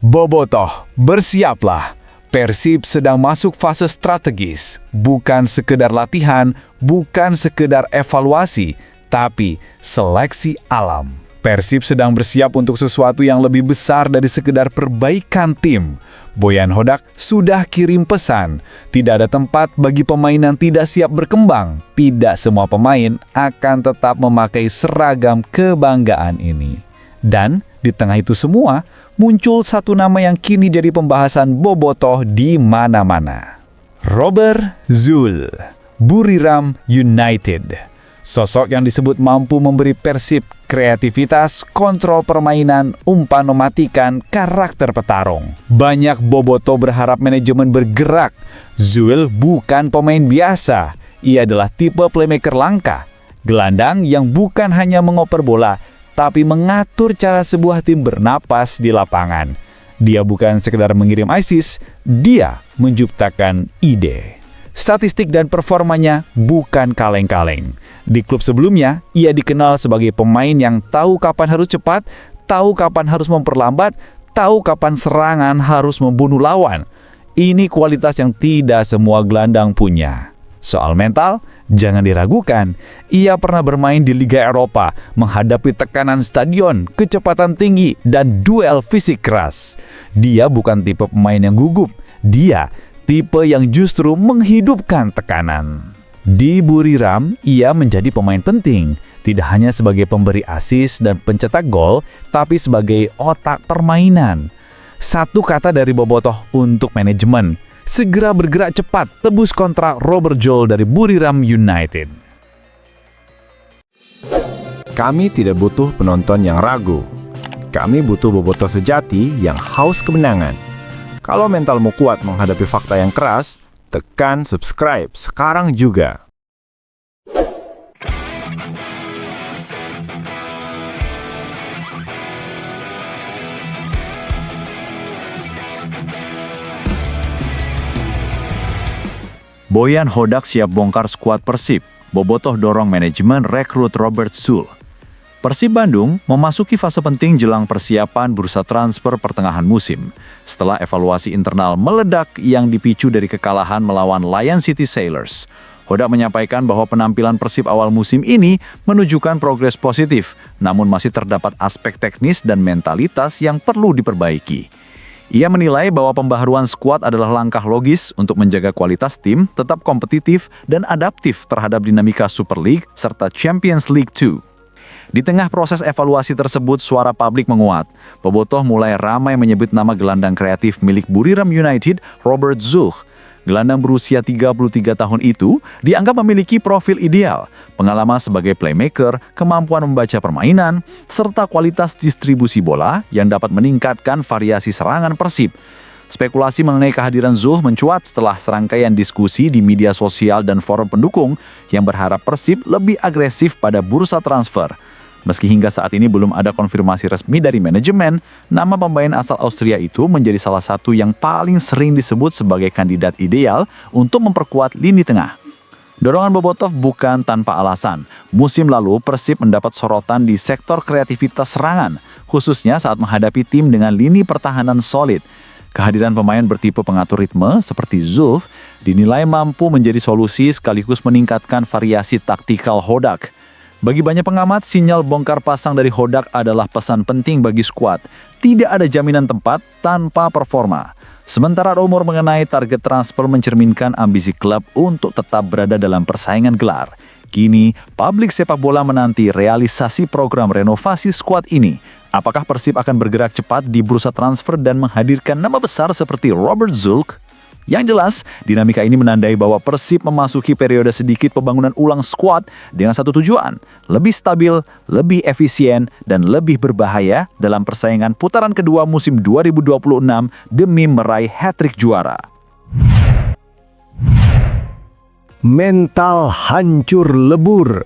Bobotoh, bersiaplah. Persib sedang masuk fase strategis. Bukan sekedar latihan, bukan sekedar evaluasi, tapi seleksi alam. Persib sedang bersiap untuk sesuatu yang lebih besar dari sekedar perbaikan tim. Boyan Hodak sudah kirim pesan. Tidak ada tempat bagi pemain yang tidak siap berkembang. Tidak semua pemain akan tetap memakai seragam kebanggaan ini. Dan di tengah itu semua, muncul satu nama yang kini jadi pembahasan bobotoh di mana-mana. Robert Zul, Buriram United. Sosok yang disebut mampu memberi Persib kreativitas, kontrol permainan, umpan mematikan, karakter petarung. Banyak bobotoh berharap manajemen bergerak. Zul bukan pemain biasa. Ia adalah tipe playmaker langka. Gelandang yang bukan hanya mengoper bola, tapi mengatur cara sebuah tim bernapas di lapangan. Dia bukan sekedar mengirim assist, dia menciptakan ide. Statistik dan performanya bukan kaleng-kaleng. Di klub sebelumnya, ia dikenal sebagai pemain yang tahu kapan harus cepat, tahu kapan harus memperlambat, tahu kapan serangan harus membunuh lawan. Ini kualitas yang tidak semua gelandang punya. Soal mental, jangan diragukan. Ia pernah bermain di Liga Eropa, menghadapi tekanan stadion, kecepatan tinggi, dan duel fisik keras. Dia bukan tipe pemain yang gugup. Dia tipe yang justru menghidupkan tekanan. Di Buriram, ia menjadi pemain penting. Tidak hanya sebagai pemberi assist dan pencetak gol, tapi sebagai otak permainan. Satu kata dari bobotoh untuk manajemen: segera bergerak cepat tebus kontrak Robert Zul dari Buriram United. Kami tidak butuh penonton yang ragu. Kami butuh bobotoh sejati yang haus kemenangan. Kalau mentalmu kuat menghadapi fakta yang keras, tekan subscribe sekarang juga. Boyan Hodak siap bongkar skuad Persib. Bobotoh dorong manajemen rekrut Robert Zul. Persib Bandung memasuki fase penting jelang persiapan bursa transfer pertengahan musim. Setelah evaluasi internal meledak yang dipicu dari kekalahan melawan Lion City Sailors. Hodak menyampaikan bahwa penampilan Persib awal musim ini menunjukkan progres positif, namun masih terdapat aspek teknis dan mentalitas yang perlu diperbaiki. Ia menilai bahwa pembaharuan skuad adalah langkah logis untuk menjaga kualitas tim tetap kompetitif dan adaptif terhadap dinamika Super League serta Champions League 2. Di tengah proses evaluasi tersebut, suara publik menguat. Bobotoh mulai ramai menyebut nama gelandang kreatif milik Buriram United, Robert Zul. Gelandang berusia 33 tahun itu dianggap memiliki profil ideal, pengalaman sebagai playmaker, kemampuan membaca permainan, serta kualitas distribusi bola yang dapat meningkatkan variasi serangan Persib. Spekulasi mengenai kehadiran Zul mencuat setelah serangkaian diskusi di media sosial dan forum pendukung yang berharap Persib lebih agresif pada bursa transfer. Meski hingga saat ini belum ada konfirmasi resmi dari manajemen, nama pemain asal Austria itu menjadi salah satu yang paling sering disebut sebagai kandidat ideal untuk memperkuat lini tengah. Dorongan bobotoh bukan tanpa alasan. Musim lalu Persib mendapat sorotan di sektor kreativitas serangan, khususnya saat menghadapi tim dengan lini pertahanan solid. Kehadiran pemain bertipe pengatur ritme seperti Zul dinilai mampu menjadi solusi sekaligus meningkatkan variasi taktikal Hodak. Bagi banyak pengamat, sinyal bongkar pasang dari Hodak adalah pesan penting bagi skuad. Tidak ada jaminan tempat tanpa performa. Sementara rumor mengenai target transfer mencerminkan ambisi klub untuk tetap berada dalam persaingan gelar. Kini, publik sepak bola menanti realisasi program renovasi skuad ini. Apakah Persib akan bergerak cepat di bursa transfer dan menghadirkan nama besar seperti Robert Zul? Yang jelas, dinamika ini menandai bahwa Persib memasuki periode sedikit pembangunan ulang skuad dengan satu tujuan, lebih stabil, lebih efisien, dan lebih berbahaya dalam persaingan putaran kedua musim 2026 demi meraih hat-trick juara. Mental hancur lebur.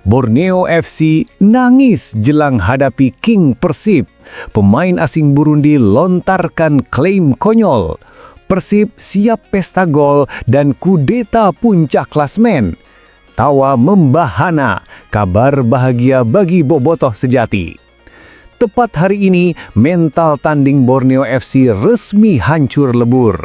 Borneo FC nangis jelang hadapi King Persib. Pemain asing Burundi lontarkan klaim konyol. Persib siap pesta gol dan kudeta puncak klasmen. Tawa membahana, kabar bahagia bagi bobotoh sejati. Tepat hari ini, mental tanding Borneo FC resmi hancur lebur.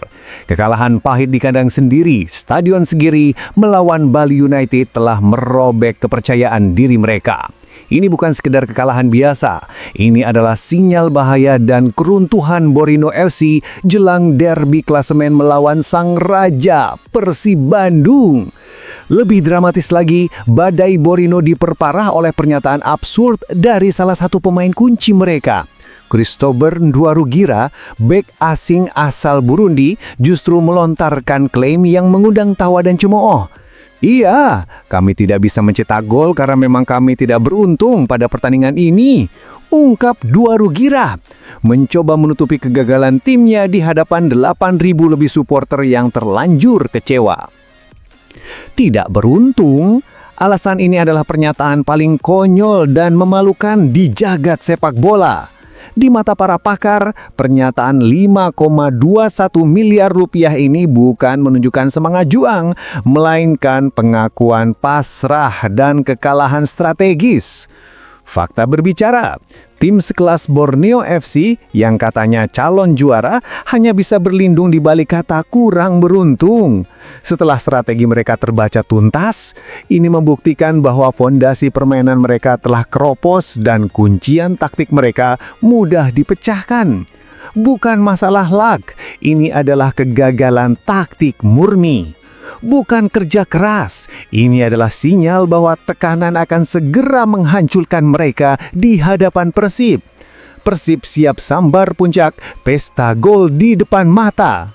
Kekalahan pahit di kandang sendiri, Stadion Segiri melawan Bali United telah merobek kepercayaan diri mereka. Ini bukan sekedar kekalahan biasa, ini adalah sinyal bahaya dan keruntuhan Borneo FC jelang derby klasemen melawan sang raja, Persib Bandung. Lebih dramatis lagi, badai Borneo diperparah oleh pernyataan absurd dari salah satu pemain kunci mereka. Christopher Ndwarugira, bek asing asal Burundi, justru melontarkan klaim yang mengundang tawa dan cemooh. Iya, kami tidak bisa mencetak gol karena memang kami tidak beruntung pada pertandingan ini, ungkap Ndwarugira, mencoba menutupi kegagalan timnya di hadapan 8.000 lebih supporter yang terlanjur kecewa. Tidak beruntung, alasan ini adalah pernyataan paling konyol dan memalukan di jagat sepak bola. Di mata para pakar, pernyataan 5,21 miliar rupiah ini bukan menunjukkan semangat juang, melainkan pengakuan pasrah dan kekalahan strategis. Fakta berbicara, tim sekelas Borneo FC yang katanya calon juara hanya bisa berlindung di balik kata kurang beruntung. Setelah strategi mereka terbaca tuntas, ini membuktikan bahwa fondasi permainan mereka telah keropos dan kuncian taktik mereka mudah dipecahkan. Bukan masalah luck, ini adalah kegagalan taktik murni. Bukan kerja keras, ini adalah sinyal bahwa tekanan akan segera menghancurkan mereka di hadapan Persib. Persib siap sambar puncak, pesta gol di depan mata.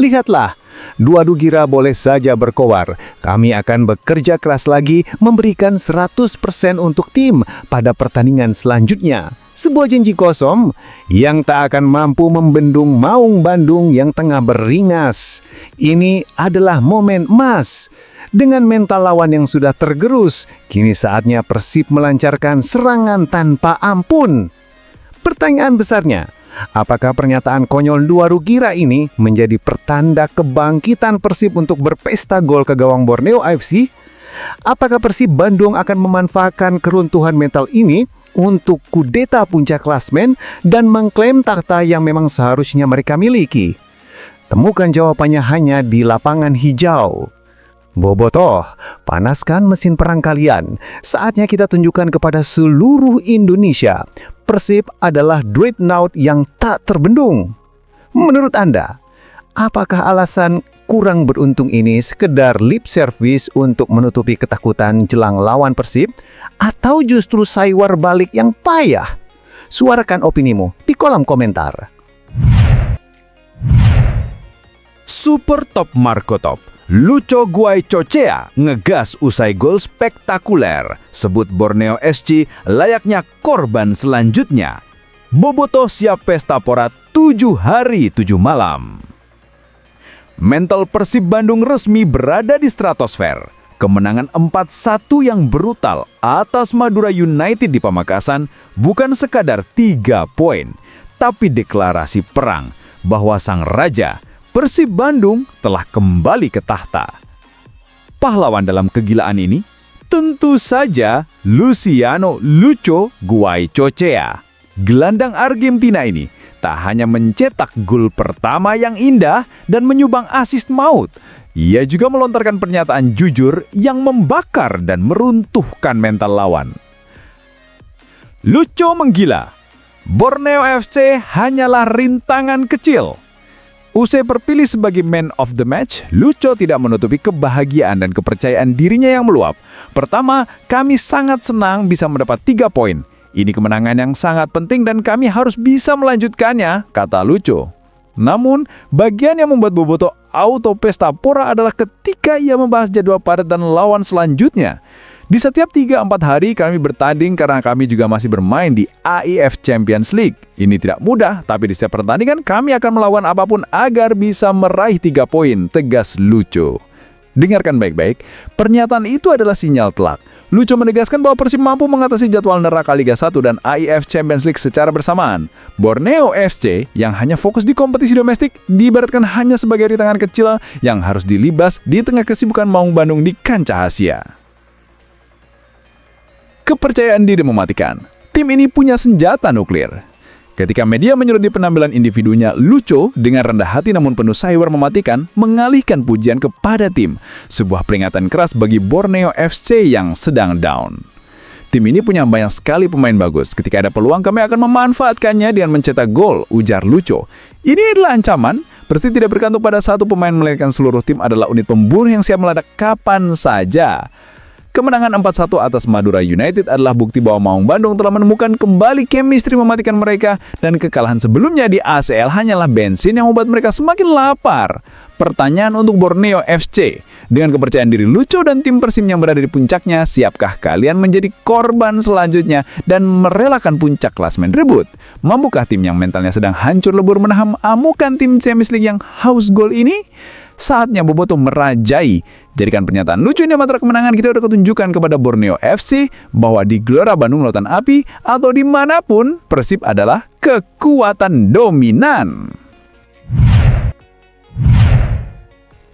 Lihatlah, Ndwarugira boleh saja berkoar. Kami akan bekerja keras lagi, memberikan 100% untuk tim pada pertandingan selanjutnya. Sebuah janji kosong yang tak akan mampu membendung Maung Bandung yang tengah beringas. Ini adalah momen emas. Dengan mental lawan yang sudah tergerus, kini saatnya Persib melancarkan serangan tanpa ampun. Pertanyaan besarnya, apakah pernyataan konyol Ndwarugira ini menjadi pertanda kebangkitan Persib untuk berpesta gol ke gawang Borneo FC? Apakah Persib Bandung akan memanfaatkan keruntuhan mental ini untuk kudeta puncak klasmen dan mengklaim takhta yang memang seharusnya mereka miliki? Temukan jawabannya hanya di lapangan hijau. Bobotoh, panaskan mesin perang kalian. Saatnya kita tunjukkan kepada seluruh Indonesia, Persib adalah dreadnought yang tak terbendung. Menurut Anda, apakah alasan kurang beruntung ini sekedar lip service untuk menutupi ketakutan jelang lawan Persib, atau justru saywar balik yang payah? Suarakan opinimu di kolom komentar. Super Top Marco Top, Lucho Guaicochea ngegas usai gol spektakuler. Sebut Borneo SC layaknya korban selanjutnya. Bobotoh siap pesta pora 7 hari 7 malam. Mental Persib Bandung resmi berada di stratosfer. Kemenangan 4-1 yang brutal atas Madura United di Pamekasan bukan sekadar 3 poin, tapi deklarasi perang bahwa sang raja, Persib Bandung, telah kembali ke tahta. Pahlawan dalam kegilaan ini tentu saja Luciano Lucho Guaicochea. Gelandang Argentina ini tak hanya mencetak gol pertama yang indah dan menyumbang assist maut, ia juga melontarkan pernyataan jujur yang membakar dan meruntuhkan mental lawan. Lucho menggila, Borneo FC hanyalah rintangan kecil. Usai terpilih sebagai man of the match, Lucho tidak menutupi kebahagiaan dan kepercayaan dirinya yang meluap. Pertama, kami sangat senang bisa mendapat 3 poin. Ini kemenangan yang sangat penting dan kami harus bisa melanjutkannya, kata Lucho. Namun, bagian yang membuat Bobotoh auto pesta pora adalah ketika ia membahas jadwal padat dan lawan selanjutnya. Di setiap 3-4 hari kami bertanding karena kami juga masih bermain di AIF Champions League. Ini tidak mudah, tapi di setiap pertandingan kami akan melawan apapun agar bisa meraih 3 poin, tegas Lucho. Dengarkan baik-baik, pernyataan itu adalah sinyal telak. Lucho menegaskan bahwa Persib mampu mengatasi jadwal neraka Liga 1 dan AIF Champions League secara bersamaan. Borneo FC yang hanya fokus di kompetisi domestik diibaratkan hanya sebagai rintangan kecil yang harus dilibas di tengah kesibukan Maung Bandung di kancah Asia. Kepercayaan diri mematikan. Tim ini punya senjata nuklir. Ketika media menyoroti penampilan individunya, Lucho dengan rendah hati namun penuh sayur mematikan mengalihkan pujian kepada tim. Sebuah peringatan keras bagi Borneo FC yang sedang down. Tim ini punya banyak sekali pemain bagus. Ketika ada peluang, kami akan memanfaatkannya dengan mencetak gol, ujar Lucho. Ini adalah ancaman. Persib tidak bergantung pada satu pemain, melainkan seluruh tim adalah unit pembunuh yang siap meledak kapan saja. Kemenangan 4-1 atas Madura United adalah bukti bahwa Maung Bandung telah menemukan kembali chemistry mematikan mereka, dan kekalahan sebelumnya di ACL hanyalah bensin yang membuat mereka semakin lapar. Pertanyaan untuk Borneo FC, dengan kepercayaan diri Lucho dan tim Persib yang berada di puncaknya, siapkah kalian menjadi korban selanjutnya dan merelakan puncak klasemen rebut? Mampukah tim yang mentalnya sedang hancur lebur menahan amukan tim Champions League yang haus gol ini? Saatnya Bobotoh merajai. Jadikan pernyataan Lucho ini matra kemenangan kita udah ketunjukkan kepada Borneo FC bahwa di Gelora Bandung Lautan Api atau dimanapun, Persib adalah kekuatan dominan.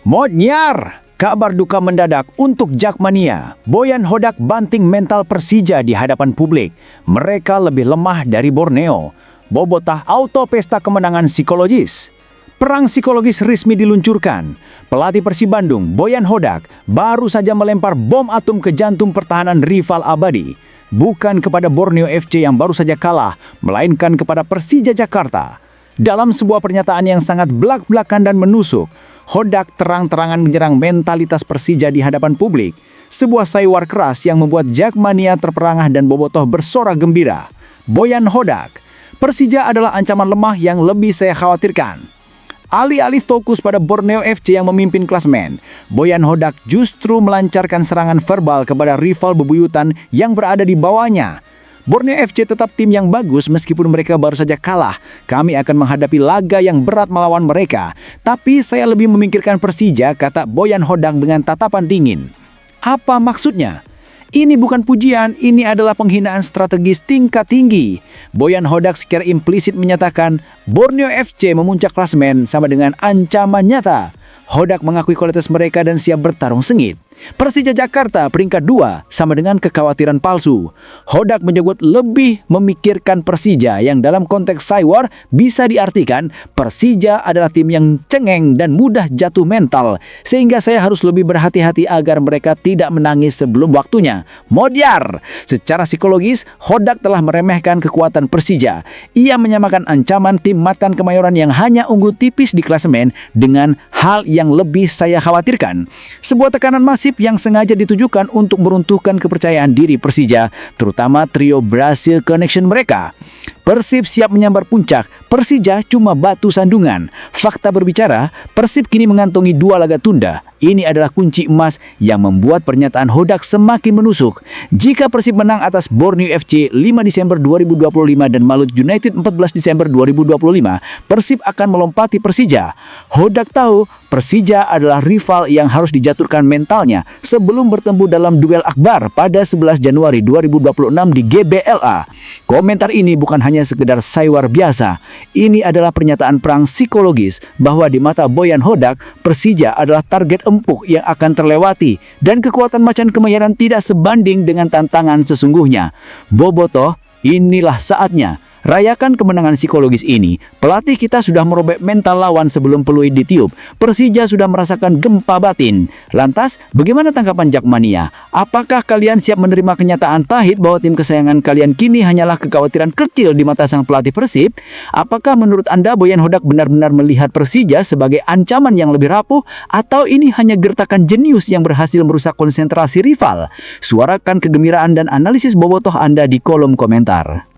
Modnyar, kabar duka mendadak untuk Jakmania. Boyan Hodak banting mental Persija di hadapan publik. Mereka lebih lemah dari Borneo. Bobotoh auto pesta kemenangan psikologis. Perang psikologis resmi diluncurkan. Pelatih Persib Bandung, Boyan Hodak, baru saja melempar bom atom ke jantung pertahanan rival abadi. Bukan kepada Borneo FC yang baru saja kalah, melainkan kepada Persija Jakarta. Dalam sebuah pernyataan yang sangat belak-belakan dan menusuk, Hodak terang-terangan menyerang mentalitas Persija di hadapan publik. Sebuah sayuar keras yang membuat Jakmania terperangah dan Bobotoh bersorak gembira. Boyan Hodak, Persija adalah ancaman lemah yang lebih saya khawatirkan. Alih-alih fokus pada Borneo FC yang memimpin klasemen, Boyan Hodak justru melancarkan serangan verbal kepada rival bebuyutan yang berada di bawahnya. Borneo FC tetap tim yang bagus meskipun mereka baru saja kalah. Kami akan menghadapi laga yang berat melawan mereka. Tapi saya lebih memikirkan Persija, kata Boyan Hodak dengan tatapan dingin. Apa maksudnya? Ini bukan pujian, ini adalah penghinaan strategis tingkat tinggi. Boyan Hodak secara implisit menyatakan Borneo FC memuncak klasemen sama dengan ancaman nyata. Hodak mengakui kualitas mereka dan siap bertarung sengit. Persija Jakarta peringkat 2 sama dengan kekhawatiran palsu. Hodak menyebut lebih memikirkan Persija yang dalam konteks Saywar bisa diartikan Persija adalah tim yang cengeng dan mudah jatuh mental, sehingga saya harus lebih berhati-hati agar mereka tidak menangis sebelum waktunya. Modnyar, secara psikologis Hodak telah meremehkan kekuatan Persija. Ia menyamakan ancaman tim Macan Kemayoran yang hanya unggul tipis di klasemen dengan hal yang lebih saya khawatirkan. Sebuah tekanan masif yang sengaja ditujukan untuk meruntuhkan kepercayaan diri Persija, terutama trio Brazil Connection mereka. Persib siap menyambar puncak, Persija cuma batu sandungan. Fakta berbicara, Persib kini mengantongi 2 laga tunda. Ini adalah kunci emas yang membuat pernyataan Hodak semakin menusuk. Jika Persib menang atas Borneo FC 5 Desember 2025 dan Malut United 14 Desember 2025, Persib akan melompati Persija. Hodak tahu Persija adalah rival yang harus dijatuhkan mentalnya sebelum bertemu dalam duel akbar pada 11 Januari 2026 di GBLA. Komentar ini bukan hanya sekedar saywar biasa. Ini adalah pernyataan perang psikologis bahwa di mata Boyan Hodak, Persija adalah target empuk yang akan terlewati dan kekuatan Macan Kemayoran tidak sebanding dengan tantangan sesungguhnya. Bobotoh, inilah saatnya. Rayakan kemenangan psikologis ini. Pelatih kita sudah merobek mental lawan sebelum peluit ditiup. Persija sudah merasakan gempa batin. Lantas, bagaimana tanggapan Jakmania? Apakah kalian siap menerima kenyataan pahit bahwa tim kesayangan kalian kini hanyalah kekhawatiran kecil di mata sang pelatih Persib? Apakah menurut Anda Boyan Hodak benar-benar melihat Persija sebagai ancaman yang lebih rapuh? Atau ini hanya gertakan jenius yang berhasil merusak konsentrasi rival? Suarakan kegembiraan dan analisis Bobotoh Anda di kolom komentar.